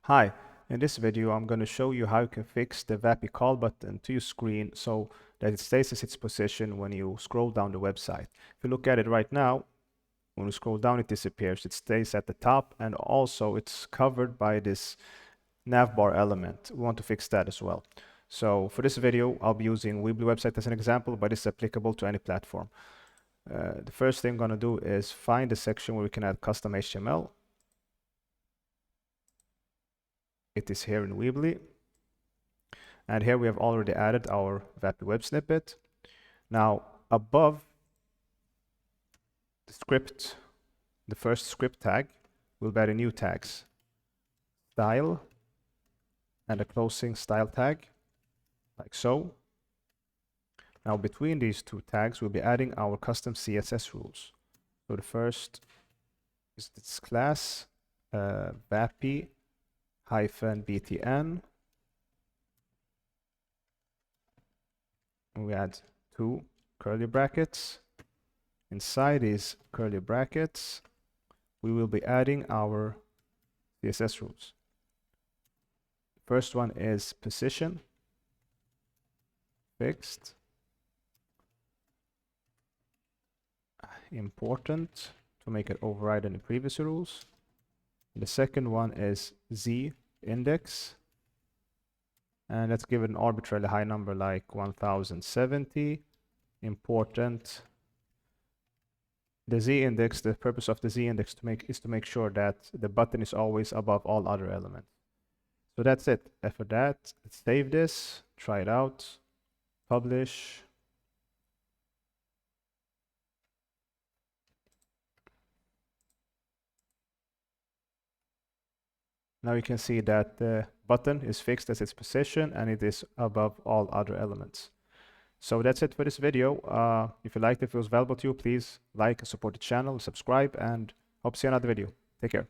Hi, in this video I'm going to show you how you can fix the vapi call button to your screen so that it stays in its position when you scroll down the website. If you look at it right now, when you scroll down it disappears. It stays at the top, and also it's covered by this navbar element. We want to fix that as well. So for this video I'll be using Weebly website as an example, but it's applicable to any platform. The first thing I'm going to do is find the section where we can add custom HTML. It is here in Weebly. And here we have already added our vapi web snippet. Now above the script, the first script tag, we'll add a new tags, style, and a closing style tag, like so. Now between these two tags, we'll be adding our custom CSS rules. So the first is this class, vapi-btn. We add two curly brackets. Inside these curly brackets, we will be adding our CSS rules. First one is position, fixed, important to make it override any previous rules. The second one is z index, and let's give it an arbitrarily high number like 1070. Important. The z index, the purpose of the z index is to make sure that the button is always above all other elements. So that's it. After that, let's save this, try it out, publish. Now you can see that the button is fixed as its position and it is above all other elements. So that's it for this video. If you liked it, if it was valuable to you, please like and support the channel, subscribe, and hope to see you in another video. Take care.